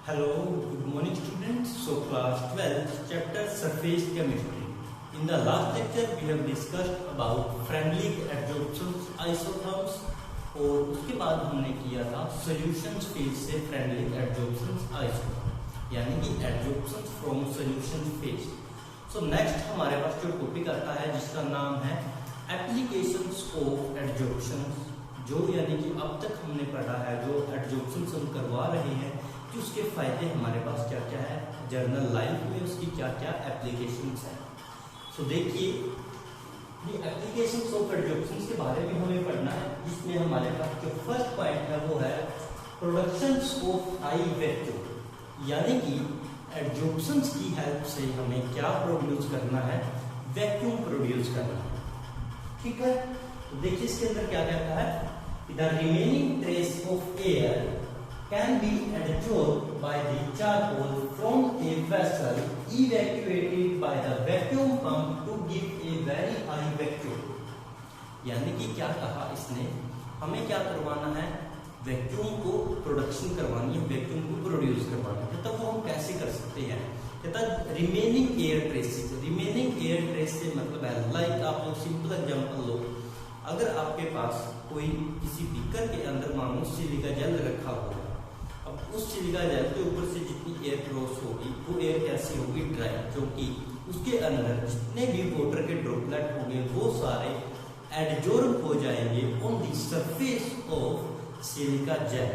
Hello, good morning students. So class 12, chapter surface chemistry. In the last lecture we have discussed about friendly adsorptions isotherms और उसके बाद हमने किया था solutions phase से friendly adsorptions isotherm यानी कि adsorptions from solution phase. So next हमारे पास जो टॉपिक आता है जिसका नाम है applications of adsorptions, जो यानी कि अब तक हमने पढ़ा है जो adsorptions हम करवा रहे हैं कि उसके फायदे हमारे पास क्या क्या है, जर्नल लाइफ में उसकी क्या क्या एप्लीकेशंस हैं. सो देखिए ये एप्लीकेशंस ऑफ एडजॉर्प्शंस के बारे में हमें पढ़ना है. इसमें हमारे पास जो फर्स्ट पॉइंट है वो है प्रोडक्शंस ऑफ हाई वैक्यूम, यानी कि एडजॉर्प्शंस की हेल्प से हमें क्या प्रोड्यूस करना है, वैक्यूम प्रोड्यूस करना है. ठीक है, तो देखिए इसके अंदर क्या कहता है, the remaining trace of air can be adsorbed by the charcoal from a vessel evacuated by the vacuum pump to give a very high vacuum. यानी कि क्या कहा इसने, हमें क्या करवाना है, वैक्यूम को प्रोडक्शन करवानी है, वैक्यूम को प्रोड्यूस करवाना है. तो वो हम कैसे कर सकते हैं, कहता remaining air traces. Remaining air trace से मतलब है लाइक आप लोग सिंपल एग्जांपल लो, अगर आपके पास कोई किसी बीकर के अंदर मानो सिलिका जेल रखा हुआ है, अब उस सिलिका जेल के ऊपर से जितनी एयर क्रॉस होगी वो एयर कैसी होगी, ड्राई, क्योंकि उसके अंदर जितने भी वाटर के ड्रॉपलेट होंगे वो सारे एडजॉर्ब हो जाएंगे on the surface of silica gel.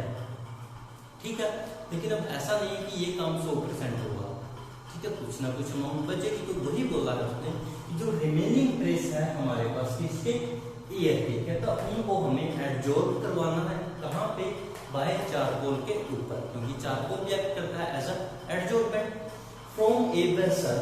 ठीक है, लेकिन अब ऐसा नहीं है कि ये काम 100% होगा. ठीक है, कुछ ना कुछ अमाउंट बचेगी. तो वही बोला है उसने कि जो रिमेनिंग ट्रेस है हमारे पास किसके, एयर के, कहता उनको हमें एडजॉर्ब करवाना है. कहाँ पे, बाय चारकोल के ऊपर, क्योंकि चारकोल भी एक्ट करता है as a adsorbent from a vessel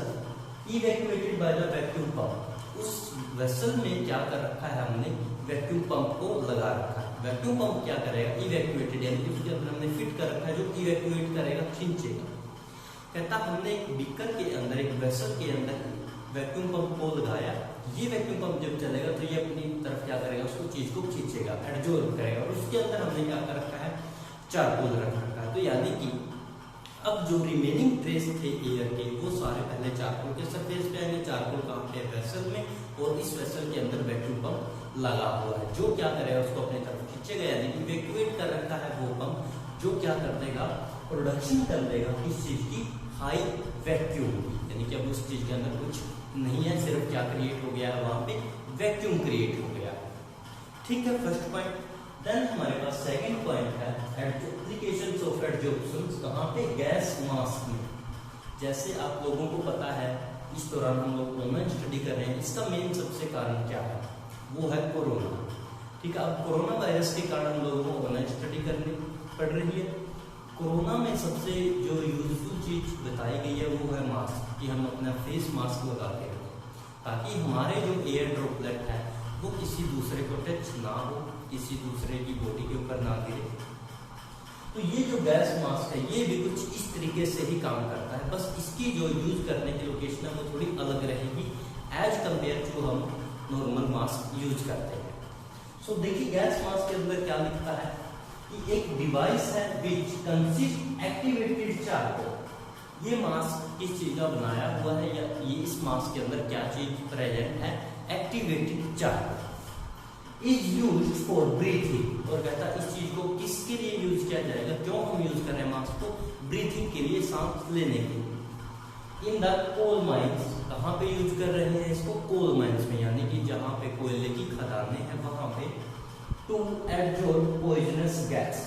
evacuated by the vacuum pump. उस वेसल में क्या कर रखा है हमने, वैक्यूम पंप को लगा रखा है. वैक्यूम पंप क्या करेगा, इवैक्यूएटेड यानी कि उसके अंदर हमने फिट कर रखा है जो इवैक्यूएट करेगा, खींचेगा. कहता हमने एक बीकर के अंदर, एक वेसल के अंदर वैक्यूम पंप को लगाया. ये वैक्यूम पंप जब चलेगा तो ये अपनी तरफ क्या करेगा, उसको चीज को खींचेगा, एडजॉर्ब करेगा. और उसके अंदर हमने क्या कर रखा है, चारकोल रख रखा है. तो यानी कि अब जो रिमेनिंग ट्रेस थे एयर के वो सारे पहले चारकोल के सरफेस पे आएंगे. चारकोल कहाँ पे, वेसल में, और इस वेसल के अंदर वैक्यूम पंप लगा हुआ है जो क्या करेगा, उसको अपनी तरफ खींचेगा. यानी कि इवैक्यूएट कर रखा है वो पंप जो क्या कर देगा, प्रोडक्शन कर देगा किस चीज की, हाई वैक्यूम की. यानी कि अब उस चीज के अंदर कुछ नहीं है, सिर्फ क्या क्रिएट हो गया है, वहां पे वैक्यूम क्रिएट हो गया. ठीक है, फर्स्ट पॉइंट. देन हमारे पास सेकंड पॉइंट है एप्लीकेशंस ऑफ एडजॉर्प्शंस. कहां पे, गैस मास्क में. जैसे आप लोगों को पता है इस दौरान हम लोग ऑनलाइन स्टडी कर रहे हैं, इसका मेन सबसे कारण क्या है, वो है कोरोना. ठीक है, अब कोरोना वायरस के कारण हम लोगों को ऑनलाइन स्टडी करनी पड़ रही है. कोरोना में सबसे जो यूजफुल चीज बताई गई है वो है मास्क, कि हम अपना फेस मास्क लगाते हैं ताकि हमारे जो एयर ड्रॉपलेट है वो किसी दूसरे को टच ना हो, किसी दूसरे की बॉडी के ऊपर ना गिरे. तो ये जो गैस मास्क है ये भी कुछ इस तरीके से ही काम करता है, बस इसकी जो यूज करने की लोकेशन है वो थोड़ी अलग रहेगी एज कम्पेयर टू हम नॉर्मल मास्क यूज करते हैं. सो देखिए गैस मास्क के अंदर क्या लिखता है कि एक डिवाइस है विच कंसिस्ट एक्टिवेटेड चारकोल. ये मास्क किस चीज का बनाया हुआ है, या ये इस मास्क के अंदर क्या चीज प्रेजेंट है, activated charcoal is used for breathing. और कहता है इस चीज को किसके लिए यूज किया जाएगा, क्यों हम यूज कर रहे हैं मास्क को, ब्रीथिंग के लिए, सांस लेने के लिए. इन द कोल माइंस, कहाँ पे यूज कर रहे हैं इसको, कोल माइंस में, यानी कि जहाँ पे कोयले की खदानें हैं वहां पे. To adsorb poisonous gas.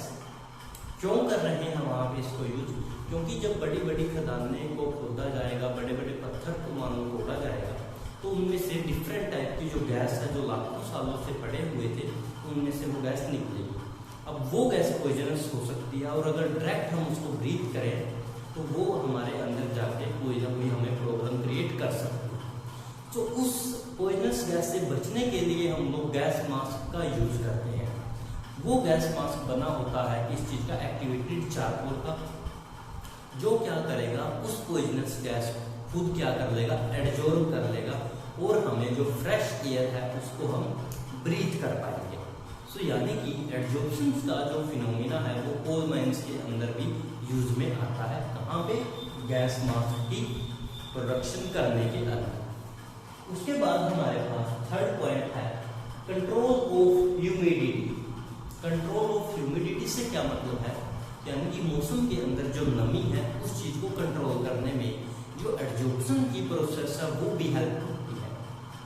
क्यों कर रहे हैं हम वहां पे इसको यूज, क्योंकि जब बड़ी बड़ी खदानें को खोदा जाएगा, बड़े बड़े पत्थर को मानो तोड़ा जाएगा, तो उनमें से डिफरेंट टाइप की जो गैस है जो लाखों सालों से पड़े हुए थे उनमें से वो गैस निकलेगी. अब वो गैस पॉइजनस हो सकती है और अगर डायरेक्ट हम उसको ब्रीथ करें तो वो हमारे अंदर जाके कोई ना कोई हमें प्रॉब्लम क्रिएट कर सकती है. तो उस पॉइजनस गैस से बचने के लिए हम लोग गैस मास्क का यूज करते हैं. वो गैस मास्क बना होता है किस चीज का, एक्टिवेटेड चारकोल का, जो क्या करेगा, उस पॉइजनस गैस खुद क्या कर लेगा, एडजॉर्ब कर लेगा और हमें जो फ्रेश एयर है उसको हम ब्रीथ कर पाएंगे. सो यानी कि एडजॉर्प्शन का जो फिनोमिना है वो कोल माइंस के अंदर भी यूज में आता है. गैस मास्क की प्रोडक्शन करने के अंदर। उसके बाद हमारे पास थर्ड पॉइंट है control of humidity. Control of humidity से क्या मतलब है, यानी कि मौसम के अंदर जो नमी है उस चीज को कंट्रोल करने में जो एडजॉर्प्शन की प्रोसेस है वो भी हेल्प करती है।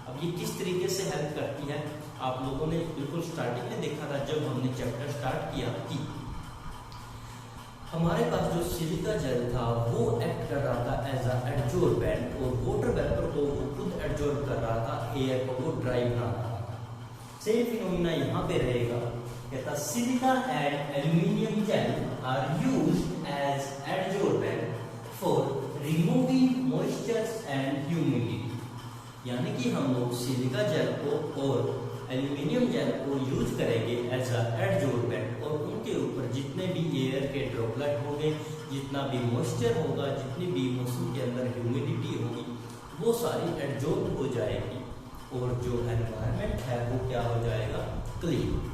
अब ये किस तरीके से हेल्प करती है, आप लोगों ने बिल्कुल स्टार्टिंग में देखा था जब हमने चैप्टर स्टार्ट किया कि हमारे पास जो सिलिका जेल था वो एक्ट कर रहा था एज अ एडजॉर्बेंट और वाटर वेपर को वो खुद एडजॉर्ब कर रहा था, एयर को वो ड्राई बना रहा था। सेम फिनोमिना यहाँ पे रहेगा, कहता silica and aluminium gel are used as adsorbent for removing moisture and humidity. यानी कि हम लोग सिलिका जेल को और एल्यूमिनियम जेल को यूज करेंगे एज अ एडजॉर्बेंट और उनके ऊपर जितने भी एयर के ड्रॉपलेट होंगे, जितना भी मॉइस्चर होगा, जितनी भी मौसम के अंदर ह्यूमिडिटी होगी वो सारी एडजॉर्ब हो जाएगी और जो एनवायरनमेंट है वो क्या हो जाएगा, क्लीन।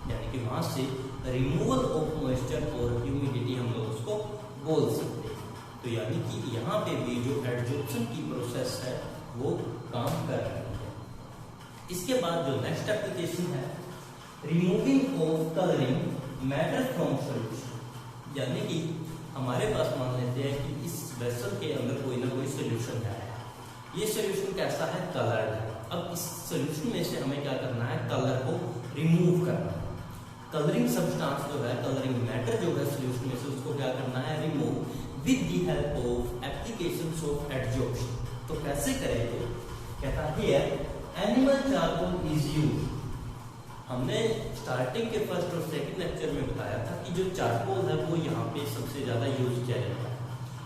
यानी कि वहां से रिमूवल ऑफ मॉइस्चर और ह्यूमिडिटी हम लोग उसको बोल सकते हैं। तो यानी कि यहाँ पे भी जो एडजॉर्प्शन की प्रोसेस है वो काम कर रही है। इसके बाद जो नेक्स्ट एप्लीकेशन है removing of colouring matter from solution. यानी कि हमारे पास मान लेते हैं कि इस वेसल के अंदर कोई ना कोई सोल्यूशन है, ये सोल्यूशन कैसा है, कलर्ड है। अब इस सोल्यूशन में से हमें क्या करना है, कलर को रिमूव करना है। कलरिंग सब्सटेंस जो है, कलरिंग मैटर जो है सोल्यूशन में से, उसको क्या करना है, remove with the help of applications of adsorption. तो कैसे करेंगे, कहता है here animal charcoal is used. हमने स्टार्टिंग के फर्स्ट और सेकंड लेक्चर में बताया था कि जो चारकोल है वो यहाँ पे सबसे ज्यादा यूज किया जाता है।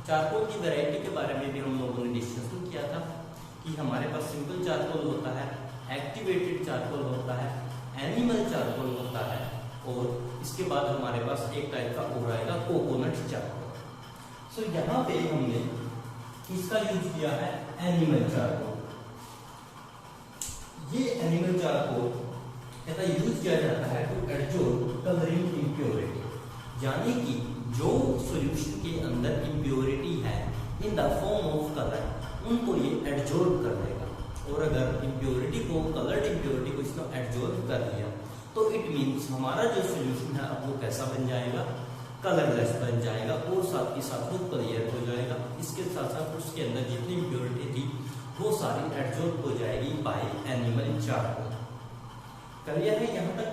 चारकोल की वैरायटी के बारे में भी हम लोगों ने डिस्कशन किया था कि हमारे पास सिंपल चारकोल होता है, एक्टिवेटेड चारकोल होता है, एनिमल चारकोल होता है और इसके बाद हमारे पास एक टाइप का और आएगा कोकोनट चारकोल। सो यहाँ पे हमने इसका यूज किया है एनिमल चारकोल। ये एनिमल चारकोल कहता यूज किया जाता है टू एडजॉर्ब कलरिंग इम्प्योरिटी। यानी कि जो सॉल्यूशन के अंदर इम्प्योरिटी है in the form of colour उनको ये एडजॉर्ब कर देगा। और अगर इम्प्योरिटी को, कलर्ड इम्प्योरिटी को इसको एडजॉर्ब कर लिया तो इट मीन्स हमारा जो सॉल्यूशन है अब वो कैसा बन जाएगा, कलरलेस बन जाएगा और साथ ही साथ वो क्लियर हो जाएगा। इसके साथ साथ उसके अंदर जितनी इम्प्योरिटी थी वो सारी एडजॉर्ब हो जाएगी बाय एनिमल चारकोल। क्लियर है यहाँ तक।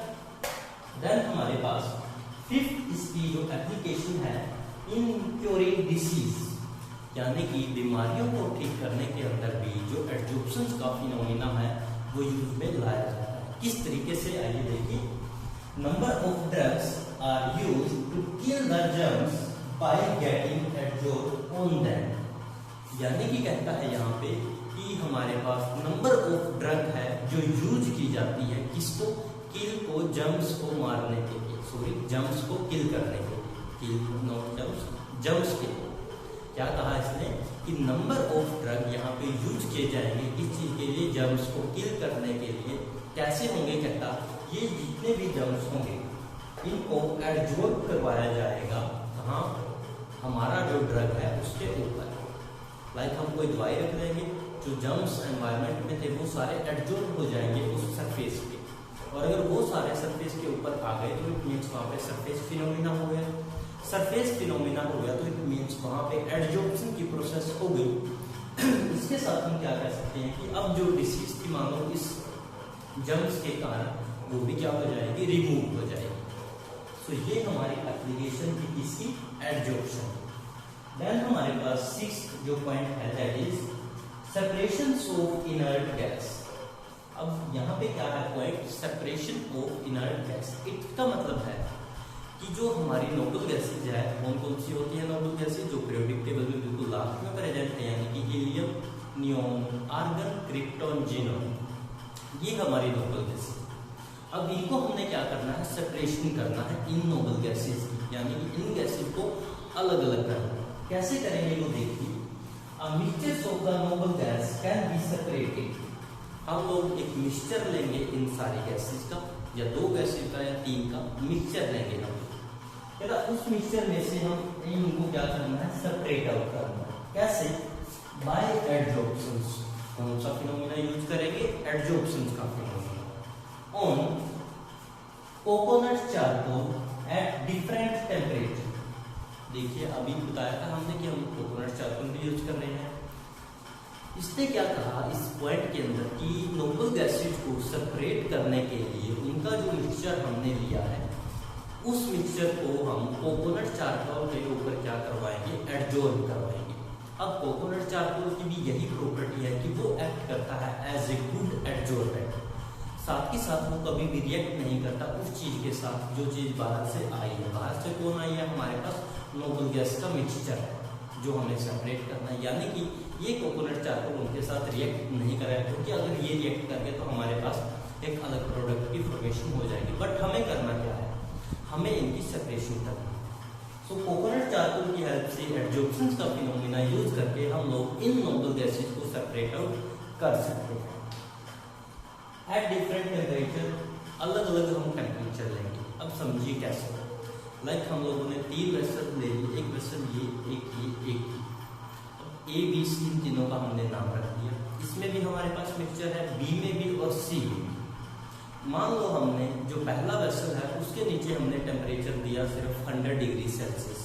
देन हमारे पास फिफ्थ इसकी जो एप्लीकेशन है इन क्यूरिंग डिसीज, यानी कि बीमारियों को ठीक करने के अंदर भी जो एडजॉर्प्शन का फिनोमिना है वो यूज में लाया जाता है। किस तरीके से, आइए देखिए। Number of drugs are used to kill the germs by getting adsorb on them. यानी कि कहता है यहाँ पे कि हमारे पास नंबर ऑफ ड्रग है जो यूज की जाती है किसको, किल को, जर्म्स को मारने के लिए, सॉरी जर्म्स को किल करने के लिए, किल नॉट जर्म्स, जर्म्स के लिए। क्या कहा इसने कि नंबर ऑफ ड्रग यहाँ पे यूज किए जाएंगे किस चीज के लिए, जर्म्स को किल करने के लिए। कैसे होंगे, कहता ये जितने भी जर्म्स होंगे इनको एडजॉर्ब करवाया जाएगा कहाँ, हमारा जो ड्रग है उसके ऊपर। लाइक हम कोई दवाई रख देंगे, जो जर्म्स एनवायरनमेंट में थे वो सारे एडजॉर्ब हो जाएंगे उस सरफेस पे, और अगर वो सारे सरफेस के ऊपर आ गए तो इट मीन्स वहाँ पे सरफेस फिनोमिना हो गया। सरफेस फिनोमिना हो गया तो इट मीन्स वहाँ पे एडजॉर्प्शन की प्रोसेस हो गई। इसके साथ हम क्या कह सकते हैं कि अब जो डिसीज थी मान लो इस जर्म्स के कारण वो भी क्या हो जाएगी, रिमूव हो जाएगी। सो ये हमारी एप्लीकेशन थी इसकी एडजॉर्प्शन। देन हमारे पास सिक्स्थ जो पॉइंट है that is separation of inert gas. अब यहाँ पे क्या है point, separation of inert gas. इसका मतलब है कि जो हमारी नोबल गैसेज है कौन कौन सी होती है नोबल गैसेज, जो पीरियोडिक टेबल में बिल्कुल लास्ट में प्रेजेंट है, यानी कि helium, neon, argon, krypton, xenon, ये हमारी नोबल गैसेज। अब इनको हमने क्या करना है, सेपरेशन करना है इन नोबल गैसेज की, यानी कि इन गैसेज को अलग अलग करना है। कैसे करेंगे वो देखिए। Mixture of the noble gas can be separated. हम लोग एक मिक्सचर लेंगे इन सारी गैसेज का, या दो गैसेज का या तीन का मिक्सचर लेंगे हम, उस मिक्सचर में से हम इनको क्या करना है, सेपरेट आउट करना है। कैसे? बाय एडजॉर्प्शंस। कौन सा फिनोमिना यूज करेंगे? एडजॉर्प्शंस का phenomena on coconut charcoal at different temperature. देखिए अभी बताया था हमने कि हम कोकोनट चारकोल भी यूज कर रहे हैं। इसने क्या कहा इस पॉइंट के अंदर कि नोबल गैसेज को सेपरेट करने के लिए उनका जो मिक्सचर हमने लिया है उस मिक्सचर को हम कोकोनट चारकोल के ऊपर क्या करवाएंगे? एडजॉर्ब करवाएंगे। अब कोकोनट चारकोल की भी यही प्रॉपर्टी है कि वो एक्ट करता है एज ए गुड एडजॉर्बेंट। साथ ही साथ वो कभी भी रिएक्ट नहीं करता उस चीज के साथ जो चीज बाहर से आई है। बाहर से कौन आई है? हमारे पास नोबल गैस का मिक्सचर है जो हमें सेपरेट करना है, यानी कि ये कोकोनट चारकोल उनके साथ रिएक्ट नहीं करेगा, क्योंकि अगर ये रिएक्ट करके तो हमारे पास एक अलग प्रोडक्ट की फॉर्मेशन हो जाएगी। बट हमें करना क्या है? हमें इनकी सेपरेशन करनी है। सो कोकोनट चारकोल की हेल्प से एडजॉर्प्शंस का फिनोमिना यूज करके हम लोग इन नोबल गैसेज को सेपरेट आउट कर सकते हैं। एट डिफरेंट टेम्परेचर, अलग अलग हम टेम्परेचर लेंगे। अब समझिए कैसे। लाइक हम लोगों ने 3 वेसल ले लिए, एक वेसल ये, एक ए बी सी इन तीनों का हमने नाम रख दिया। इसमें भी हमारे पास मिक्सचर है, बी में भी और सी में भी। मान लो हमने जो पहला वेसल है उसके नीचे हमने टेम्परेचर दिया सिर्फ 100 डिग्री सेल्सियस,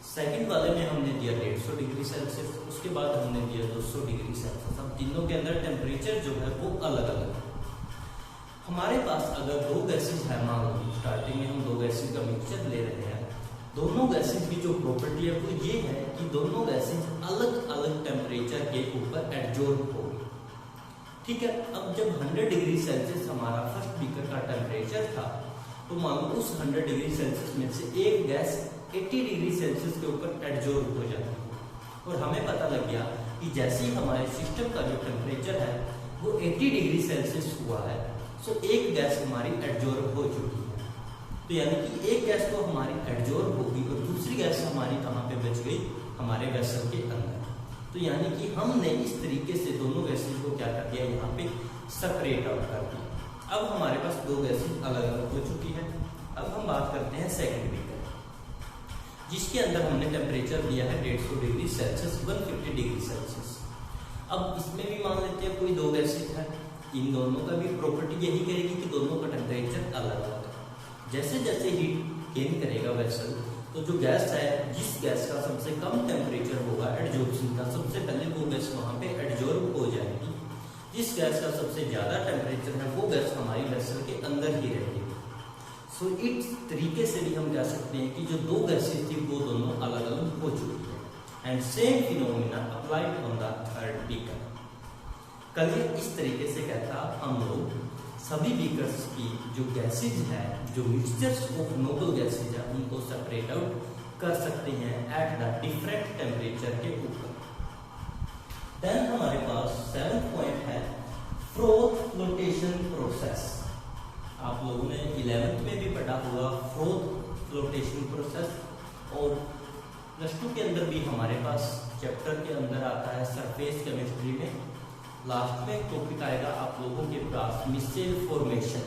सेकंड वाले में हमने दिया 150 डिग्री सेल्सियस, उसके बाद हमने दिया 200 डिग्री सेल्सियस। अब तीनों के अंदर टेम्परेचर जो है वो अलग अलग है। हमारे पास अगर 2 गैसेज है, मान लो स्टार्टिंग में हम 2 गैसेज का मिक्सचर ले रहे हैं, दोनों गैसेज की जो प्रॉपर्टी है वो ये है कि दोनों गैसेज अलग अलग टेम्परेचर के ऊपर एडजॉर्ब होगी। ठीक है। अब जब 100 डिग्री सेल्सियस हमारा फर्स्ट बीकर का टेम्परेचर था, तो मान लो उस 100 डिग्री सेल्सियस में से एक गैस 80 डिग्री सेल्सियस के ऊपर एडजॉर्ब हो जाती है। और हमें पता लग गया कि जैसे ही हमारे सिस्टम का जो टेम्परेचर है वो 80 डिग्री सेल्सियस हुआ है, सो एक गैस हमारी एडजॉर्ब हो चुकी है। तो यानी कि एक गैस तो हमारी एडजॉर्ब होगी और दूसरी गैस हमारी कहाँ पे बच गई? हमारे वेसल के अंदर। तो यानी कि हमने इस तरीके से दोनों गैसेज को क्या कर दिया? यहाँ पे सेपरेट आउट कर दिया। अब हमारे पास 2 गैसेज अलग अलग हो चुकी है। अब हम बात करते हैं सेकंड बीकर, जिसके अंदर हमने टेम्परेचर दिया है 150 डिग्री सेल्सियस, 150 डिग्री सेल्सियस। अब इसमें भी मान लेते हैं कोई 2 गैसेज है, इन दोनों का भी प्रॉपर्टी यही करेगी कि दोनों का टेम्परेचर अलग अलग है। जैसे जैसे हीट गेन करेगा वेसल, तो जो गैस है, जिस गैस का सबसे कम टेम्परेचर होगा एडजॉर्प्शन का, सबसे पहले वो गैस वहां पे एडजॉर्ब हो जाएगी। जिस गैस का सबसे ज्यादा टेम्परेचर है वो गैस हमारी वेसल के अंदर ही रहेगी। सो इस तरीके से भी हम कह सकते हैं कि जो 2 गैसेज थी वो दोनों अलग अलग हो चुकी है। And same phenomena applied on the third beaker. कल इस तरीके से कहता हम लोग सभी बीकर्स की जो गैसेज है, जो मिक्सचर्स ऑफ नोबल गैसेज है, उनको सेपरेट आउट कर सकते हैं एट द डिफरेंट टेम्परेचर के ऊपर। देन हमारे पास 7th पॉइंट है फ्रोथ फ्लोटेशन प्रोसेस। आप लोगों ने 11th में भी पढ़ा होगा फ्रोथ फ्लोटेशन प्रोसेस, और +2 के अंदर भी हमारे पास चैप्टर के अंदर आता है सरफेस केमिस्ट्री में। लास्ट में टॉपिक आएगा आप लोगों के पास मिसेल फॉर्मेशन,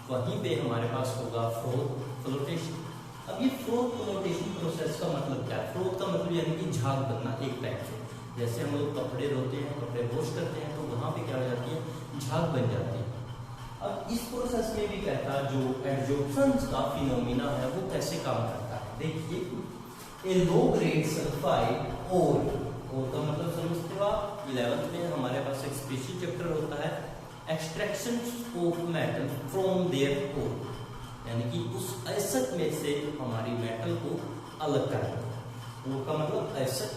वहीं पे हमारे पास होगा फ्रोथ फ्लोटेशन। अब ये फ्रोथ फ्लोटेशन प्रोसेस का मतलब क्या है? फ्रोथ का मतलब यानी कि झाग बनना एक टाइप से। जैसे हम लोग कपड़े धोते हैं, कपड़े वॉश करते हैं, तो वहां पे क्या हो जाती है? झाग बन जाती है। अब इस प्रोसेस में भी कहता जो एडजॉर्प्शन का फिनोमिना है वो कैसे काम करता है। देखिए, ए लो ग्रेड सल्फाइड और का मतलब समझते हो आप, 11th में हमारे पास एक स्पेशल चैप्टर होता है extraction of metal from there core, यानी कि उस एसिड में से हमारी मेटल को अलग करना। कोर का मतलब एसिड।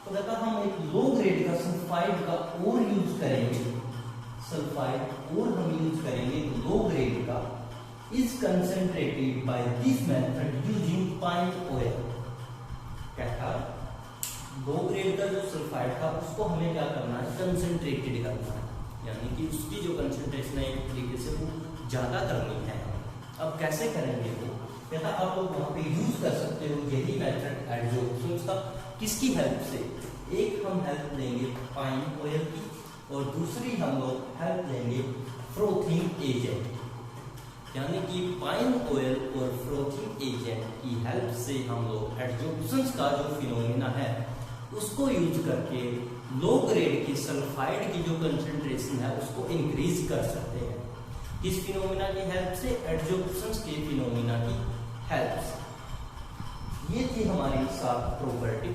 तो कहता हम एक लो ग्रेड का सल्फाइड का और यूज करेंगे, सल्फाइड और हम यूज करेंगे लो ग्रेड का, is concentrated by this method using pine oil. कहता 2 ग्रेड का जो सल्फाइड था उसको हमें क्या करना है? कंसंट्रेटेड करना है, यानी कि उसकी जो कंसंट्रेशन है एक तरीके से वो ज्यादा करनी है। अब कैसे करेंगे वो? कहता आप लोग वहां पे यूज कर सकते हो यही मेथड एडजॉर्प्शन का। किसकी हेल्प से? एक हम हेल्प लेंगे पाइन ऑयल की, और दूसरी हम लोग हेल्प लेंगे फ्रोथिंग एजेंट, यानी कि पाइन ऑयल और फ्रोथिंग एजेंट की हेल्प से हम लोग एडजॉर्प्शन का जो फिनोमिना है उसको यूज करके लो ग्रेड की सल्फाइड की जो कंसंट्रेशन है उसको इंक्रीज कर सकते हैं। किस फिनोमिना की हेल्प से? एडजॉर्प्शन के फिनोमिना की हेल्प से। ये थी हमारी 7 प्रॉपर्टी।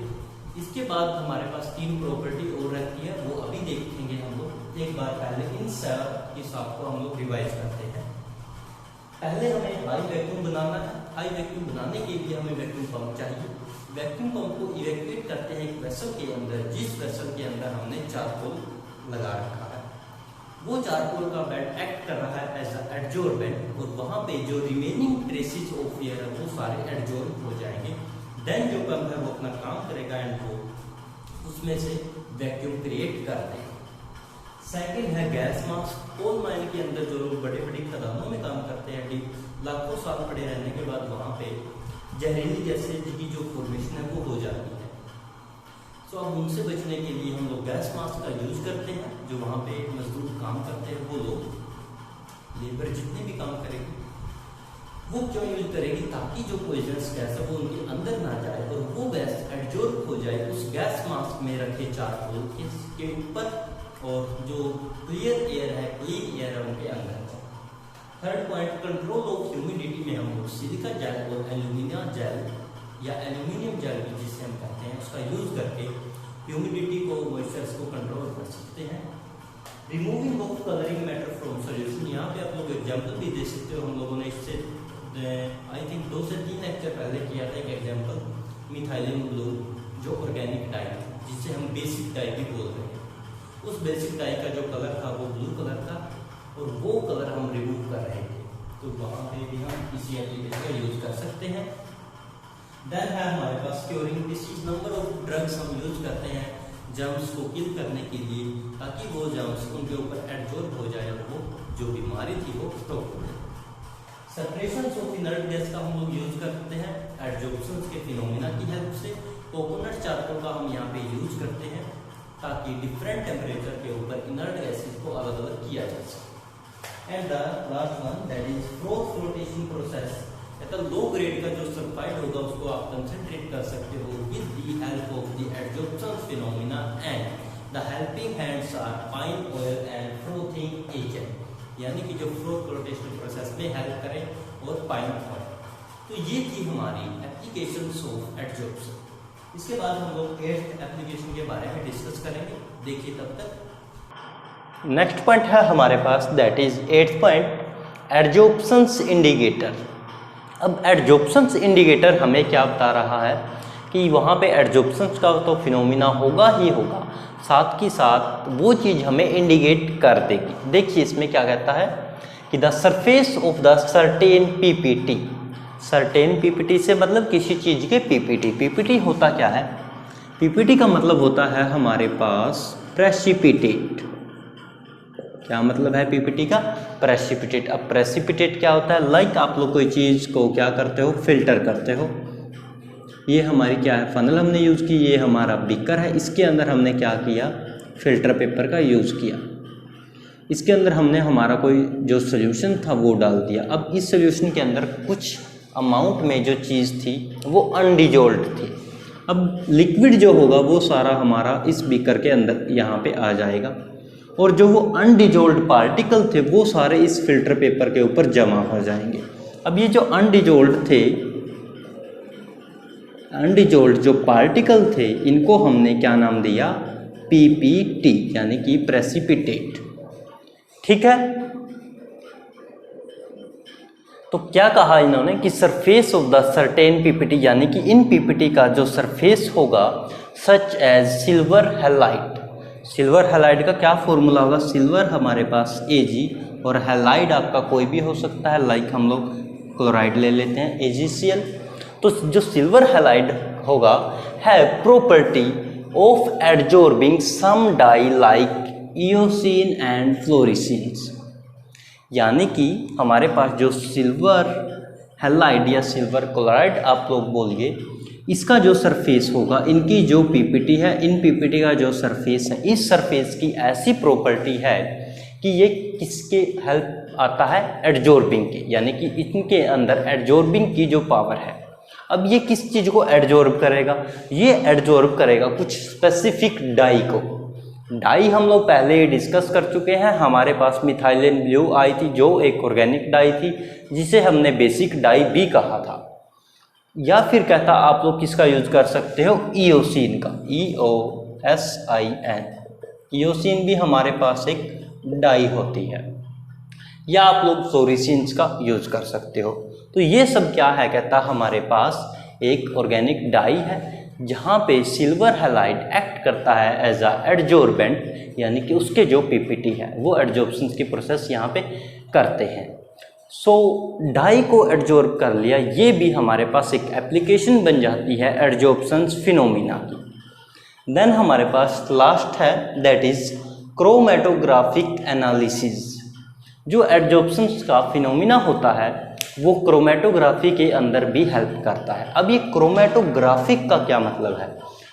इसके बाद हमारे पास 3 प्रॉपर्टी और रहती है, वो अभी देखेंगे हम लोग। एक बार पहले इन 7 को हम लोग रिवाइज करते हैं। पहले हमें हाई वैक्यूम बनाना है। हाई वैक्यूम बनाने के लिए हमें वैक्यूम पंप चाहिए। वैक्यूम पंप को इवैक्यूएट करते हैं एक वेसल के अंदर, जिस वेसल के अंदर हमने चारकोल लगा रखा है। वो चारकोल का बेड एक्ट कर रहा है एज अ एडजॉर्बेंट, और वहां पे जो रिमेनिंग ट्रेसेस ऑफ एयर है वो सारे एडजॉर्ब हो जाएंगे। देन जो पंप है वो अपना काम करेगा एंड वो उसमें से वैक्यूम क्रिएट कर देगा। सेकंड है गैस मास्क। कोल माइन के अंदर जो लोग बड़े बड़े खदानों में काम करते हैं, लाखों साल पड़े रहने के बाद वहां पे जहरीली गैसेज की जो फॉर्मेशन है वो हो जाती है। सो अब उनसे बचने के लिए हम लोग गैस मास्क का यूज करते हैं। जो वहां पे मजदूर काम करते हैं, वो लोग लेबर जितने भी काम करेंगे वो क्यों यूज करेगी? ताकि जो पॉइजनस गैस है वो उनके अंदर ना जाए और वो गैस एब्जॉर्ब हो जाए उस गैस मास्क में रखे चारकोल के ऊपर, और जो क्लियर एयर है, क्लीन एयर है उनके अंदर। Third point, control of humidity में हम लोग सिलिका जेल और एल्यूमिनियम जेल या एल्यूमिनियम जेल भी जिसे हम कहते हैं उसका यूज करके ह्यूमिडिटी को, मॉइस्चर्स को कंट्रोल कर सकते हैं। Removing of colouring matter from solution, यहाँ पे आप लोग एग्जाम्पल भी दे सकते हो। हम लोगों ने इससे आई थिंक 2 से 3 लेक्चर पहले किया था एक एग्जाम्पल, मिथाइलिन ब्लू जो ऑर्गेनिक डाई जिसे हम बेसिक डाई भी बोल रहे हैं। उस बेसिक डाई का जो कलर था वो ब्लू कलर था और वो कलर हम रिमूव कर रहे थे, तो वहाँ पे भी हम इसी एप्लीकेशन का यूज कर सकते हैं। देन है हमारे पास curing disease. Number of drugs हम यूज करते हैं जर्म्स को किल करने के लिए, ताकि वो जर्म्स उनके ऊपर एब्जॉर्ब हो जाए और वो जो बीमारी थी वो स्टॉप हो जाए। सेपरेशन ऑफ इनर्ट गैस का हम लोग यूज करते हैं एडजॉर्प्शन के फिनोमिना की हेल्प से। कोकोनट चारकोल का हम यहाँ पे यूज करते हैं ताकि डिफरेंट टेम्परेचर के ऊपर इनर्ट गैसेस को अलग अलग किया जा सके। And the last one that is flotation process. Low grade का जो सल्फाइड होगा उसको आप कंसंट्रेट कर सकते हो with the help of the adsorption phenomena and the helping hands are pine oil and frothing agent, यानी कि जो फ्लोटेशन प्रोसेस में हेल्प करें और पाइन ऑयल। तो ये थी हमारी एप्लीकेशंस ऑफ एडजॉर्प्शन। इसके बाद हम लोग 8th एप्लीकेशन के बारे में डिस्कस करेंगे। देखिए तब तक। नेक्स्ट पॉइंट है हमारे पास, that is 8th point, adsorption indicator. अब एडजॉर्प्शंस इंडिकेटर हमें क्या बता रहा है कि वहाँ पे एडजॉर्प्शंस का तो फिनोमिना होगा ही होगा, साथ ही साथ वो चीज़ हमें इंडिकेट कर देगी। देखिए इसमें क्या कहता है कि the surface of the certain PPT. Certain PPT से मतलब किसी चीज़ के पीपीटी। पीपीटी होता क्या है? पीपीटी का मतलब होता है हमारे पास प्रेसिपिटेट। क्या मतलब है पीपीटी का? प्रेसिपिटेट। अब प्रेसिपिटेट क्या होता है? लाइक आप लोग कोई चीज़ को क्या करते हो? फिल्टर करते हो। ये हमारी क्या है? फनल हमने यूज़ की, ये हमारा बीकर है, इसके अंदर हमने क्या किया? फिल्टर पेपर का यूज़ किया। इसके अंदर हमने हमारा कोई जो सोल्यूशन था वो डाल दिया। अब इस सोल्यूशन के अंदर कुछ अमाउंट में जो चीज़ थी वो अनडिजोल्ड थी। अब लिक्विड जो होगा वो सारा हमारा इस बीकर के अंदर यहाँ पे आ जाएगा, और जो वो अनडिजोल्ड पार्टिकल थे वो सारे इस फिल्टर पेपर के ऊपर जमा हो जाएंगे। अब ये जो अनडिजोल्ड थे, अनडिजोल्ड जो पार्टिकल थे, इनको हमने क्या नाम दिया? पीपीटी, यानी कि प्रेसिपिटेट। ठीक है, तो क्या कहा इन्होंने कि surface of the certain PPT, यानी कि इन पीपीटी का जो सरफेस होगा, such as silver halide. Silver halide का क्या फॉर्मूला होगा? सिल्वर हमारे पास Ag और हैलाइड आपका कोई भी हो सकता है, लाइक हम लोग क्लोराइड ले लेते हैं AgCl। तो जो सिल्वर हैलाइड होगा है property of adsorbing some dye like eosin and fluorescence, यानी कि हमारे पास जो सिल्वर हैलाइड या सिल्वर क्लोराइड आप लोग बोलिए, इसका जो सरफेस होगा, इनकी जो पीपीटी है, इन पीपीटी का जो सरफेस है, इस सरफेस की ऐसी प्रॉपर्टी है कि ये किसके हेल्प आता है? एडजॉर्बिंग की, यानी कि इनके अंदर एडजॉर्बिंग की जो पावर है अब ये किस चीज़ को एडजॉर्ब करेगा? ये एडजॉर्ब करेगा कुछ स्पेसिफिक डाई को। डाई हम लोग पहले ही डिस्कस कर चुके हैं, हमारे पास मिथाइलिन ब्लू आई थी जो एक ऑर्गेनिक डाई थी जिसे हमने बेसिक डाई भी कहा था। या फिर कहता आप लोग किसका यूज़ कर सकते हो, ईओसिन का, EOSIN। ईओसिन भी हमारे पास एक डाई होती है। या आप लोग सोरिसिन्स का यूज़ कर सकते हो। तो ये सब क्या है, कहता हमारे पास एक ऑर्गेनिक डाई है जहाँ पे सिल्वर हैलाइड एक्ट करता है एज अ एडजॉर्बेंट, यानी कि उसके जो पीपीटी है वो एडजॉर्प्शन की प्रोसेस यहाँ पे करते हैं। सो डाई को एडजॉर्ब कर लिया, ये भी हमारे पास एक एप्लीकेशन बन जाती है एडजॉर्प्शन फिनोमिना की। देन हमारे पास लास्ट है दैट इज़ क्रोमेटोग्राफिक एनालिसिस। जो एडजॉर्प्शन का फिनोमिना होता है वो क्रोमेटोग्राफी के अंदर भी हेल्प करता है। अब ये क्रोमेटोग्राफिक का क्या मतलब है?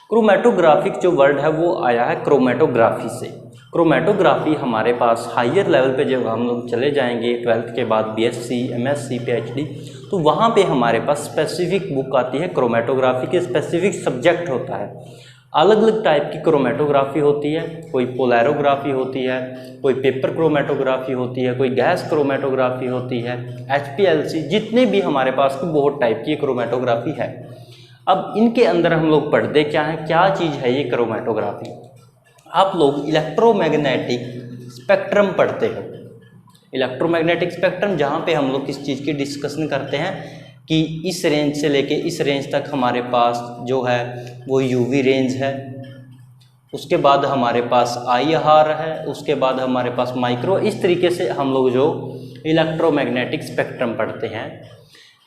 क्रोमेटोग्राफिक जो वर्ड है वो आया है क्रोमेटोग्राफी से। क्रोमेटोग्राफी हमारे पास हायर लेवल पे जब हम लोग चले जाएंगे 12th के बाद BSc, MSc, PhD, तो वहाँ पे हमारे पास स्पेसिफिक बुक आती है क्रोमेटोग्राफी के, स्पेसिफिक सब्जेक्ट होता है। अलग अलग टाइप की क्रोमेटोग्राफी होती है, कोई पोलैरोग्राफी होती है, कोई पेपर क्रोमेटोग्राफी होती है, कोई गैस क्रोमेटोग्राफी होती है, HPLC, जितने भी हमारे पास बहुत टाइप की क्रोमेटोग्राफी है। अब इनके अंदर हम लोग पढ़ते क्या है, क्या चीज़ है ये क्रोमेटोग्राफी? आप लोग इलेक्ट्रोमैग्नेटिक स्पेक्ट्रम पढ़ते हो। इलेक्ट्रोमैग्नेटिक स्पेक्ट्रम जहाँ पे हम लोग किस चीज़ की डिस्कशन करते हैं कि इस रेंज से लेके इस रेंज तक हमारे पास जो है वो UV रेंज है, उसके बाद हमारे पास IR है, उसके बाद हमारे पास माइक्रो, इस तरीके से हम लोग जो इलेक्ट्रोमैग्नेटिक स्पेक्ट्रम पढ़ते हैं।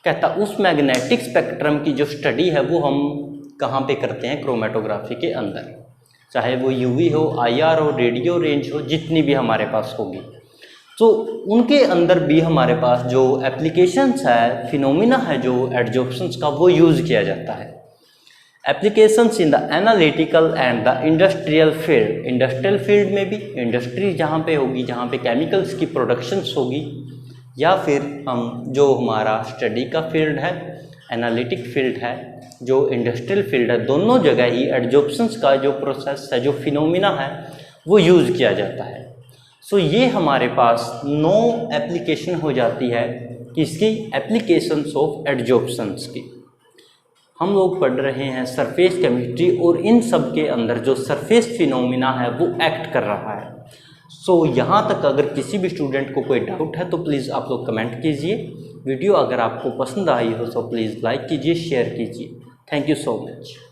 कहता उस मैग्नेटिक स्पेक्ट्रम की जो स्टडी है वो हम कहाँ पे करते हैं, क्रोमेटोग्राफी के अंदर, चाहे वो UV हो, IR हो, रेडियो रेंज हो, जितनी भी हमारे पास होगी। तो उनके अंदर भी हमारे पास जो एप्लीकेशंस है, फिनोमिना है जो एडजॉर्प्शंस का, वो यूज़ किया जाता है। Applications in the analytical and the industrial field. Industrial field में भी, इंडस्ट्री जहाँ पे होगी, जहाँ पे केमिकल्स की प्रोडक्शंस होगी, या फिर हम जो हमारा स्टडी का फील्ड है, एनालिटिक फील्ड है, जो इंडस्ट्रियल फील्ड है, दोनों जगह ही एडजॉर्प्शंस का जो प्रोसेस है, जो फिनोमिना है, वो यूज़ किया जाता है। सो ये हमारे पास 9 एप्लीकेशन हो जाती है किसकी, एप्लीकेशंस ऑफ एडजॉर्प्शंस की। हम लोग पढ़ रहे हैं सरफेस केमिस्ट्री, और इन सब के अंदर जो सरफेस फिनोमिना है वो एक्ट कर रहा है। सो यहाँ तक अगर किसी भी स्टूडेंट को कोई डाउट है तो प्लीज़ आप लोग कमेंट कीजिए। वीडियो अगर आपको पसंद आई हो तो प्लीज़ लाइक कीजिए, शेयर कीजिए। Thank you so much.